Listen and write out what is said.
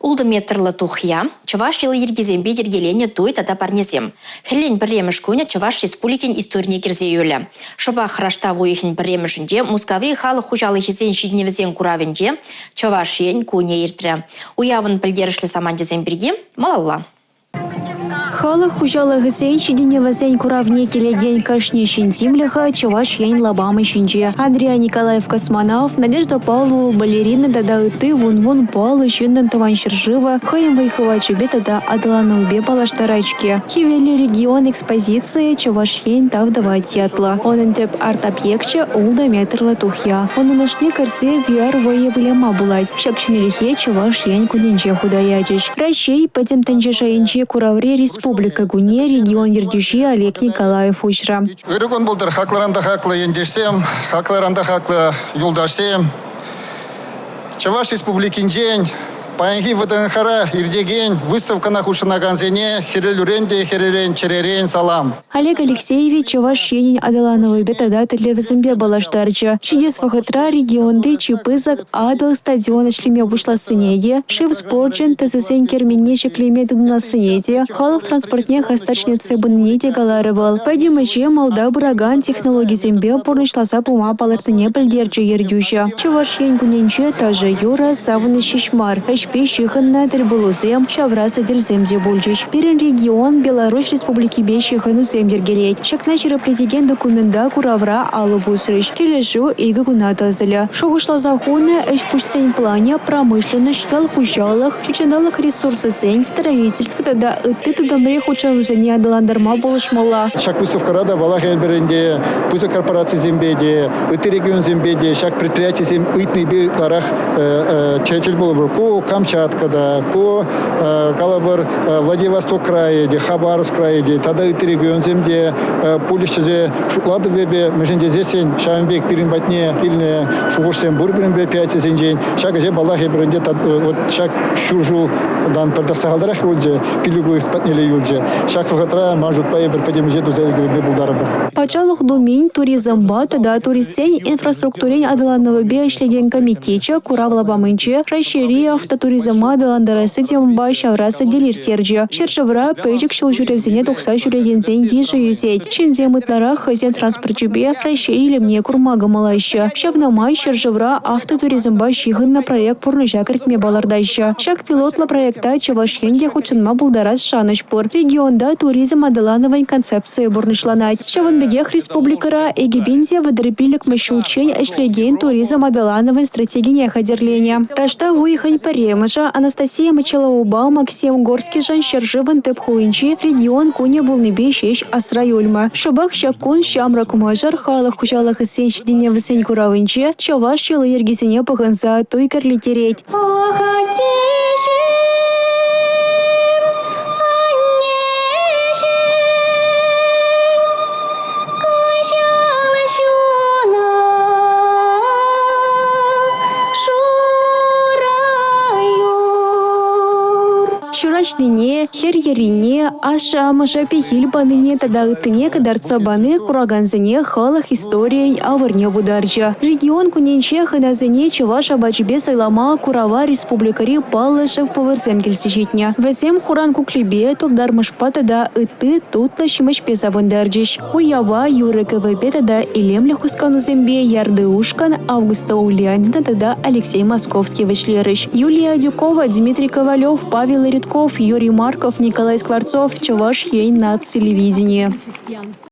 Улдыметрлы тухя, Чуваш елы ергезембе дергелене туй тата парнезем. Хелен біреміш көне Чуваш республикин история керзе өйлі. Шыба храшта вуйхин біремішінде Мускаври халы хужалы хизен шидневізен куравенде Чуваш ен көне иртірі. Уявын пілдерішлі самандезен бірге малалла. Халы хужалы гысен шидине вазен куравне келеген кашне шинзимляха Чуваш ен лабамы шинже. Андрей Николаев Космонавт, Надежда Павлова, балерина дадауты вун палы шиндан таван шержива, хаем вайхова чебе тада адалана убе палаштарачки. Хивели регион экспозиции Чуваш ен тавдава тятла. Он интеп арт-объектче улда метрлы тухя. Он нашне карсе VR воевлема булать. Шакчинелихе Чуваш ен куденче худаячиш. Ращей патем танчешаенче куравре Республика Гуне, регион Ердюши, Олег Николаев Ушра. Өрігін бұлдыр хақларанда хақлы ендешсем, хақларанда хақлы юлдашсем. Чуваш Республикин день, паянги ватанхара ирдеген, выставка на хушанаганзене, херелюренде, херелен, черерен, салам. Олег Алексеевич Чуваш енин адалановый бетада телевизимбе балаштарча. Чудес вахатра регионды чипызак адал стадион шлеме вышла сынеде, шив спорчен тезесен керменнече клемет на сынеде, халов транспортне хастачницы быннеде галарывал. Пойдемаче малда бураган технологии зембе порнышласа пума палартыне пылдерче ердюша. Чуваш ен куненче таже юра савыны шишмар. Пещиханна Тербулузем, Шавраса Дельземзе Бульчич. Пирен регион Беларусь Республики Бещихану Земдергелет. Шакначера президент документа Куравра Аллу Бусрич. Келешу Ига Гунатазаля. Шогушла захуна эшпушсень плане промышленность хужалых, чучандалых ресурсы сень, строительство тогда ты туда мрех учанузани адаландарма болышмала. Шак выставка рада балах эльберенде, пузо корпорации Зембеде, ты регион Зембеде, шак предприятий Зем, итный беларах, чечель был Камчатка, да, Калабар, Владивосток крае, Хабаровск крае, тогда и регион земде, Пулищезе, Шуклады бебе, меженде зесень, Шамбек, Пиринбатне, Кильне, Шугушсен, Бурберин, Пятый зенжень, шаг зе балахи бренде, вот шаг Шуржул, дан Пердахсагалдарах юльже, Пилюгу их патнели юльже, шаг Фахатра, Мажут Паебер, Падемжеду, Зелегу, Бебулдарабер. Пачалых думень, туризм бата, да, туристень, инфраструктурень адаланного бешлеген комитеча, Куравла Бамынче, Райшерия, автотуризм адаландара сетем Шавраса делиртерджи. Шершевра пейджик шел жюревзене тухса жюрегензен ежи юзеть. Шинзем итлара хазен транспортчебе расширили мне курмага малайща. Шавнамай Шершевра автотуризм шигын на проект пурныжакрит ме балардайща. Шак пилотла проекта Чавашенде хоченма булдарас шанышпур. Регионда туризм адалановань концепции бурнышланать. Шаванбегех республикара эгибинзе выдрепилик мащучень эшлеген туризм адалановань стратегия хадерления. Рашта выехань Паремажа, Анастасия Мачалауба, Максим Горский, Жан Шерживан, Тепхулинчи, регион Куня Булнебе, Шеш, Асраюльма. Шабах Шакун, Шамрак Мажар, Халах Кучалах и Сенщине Высень Куравинчи, Чаваш Чела Ергизине Паганза, Туйкар Литереть. Шурачныне, хер-ярине, аша мажапи хильбаныне, тадагытыне кадарцабаны, кураганзыне, халах история аварне бударча. Регион куненче ханазыне Чуваш абачбе сайлама Курава республикари палышев повырсем кельсичитня. Весем хуран куклебе, тулдар мышпата да ыты тутла шимашпе завандарджиш. Уява юры КВП тада илемле хускану зембе ярды ушкан Августа Ульяндина тада Алексей Московский вышлерыш. Юлия Дюкова, Дмитрий Ковалев, Павел Ритков, Юрий Марков, Николай Скворцов, Чуваш ей на телевидении.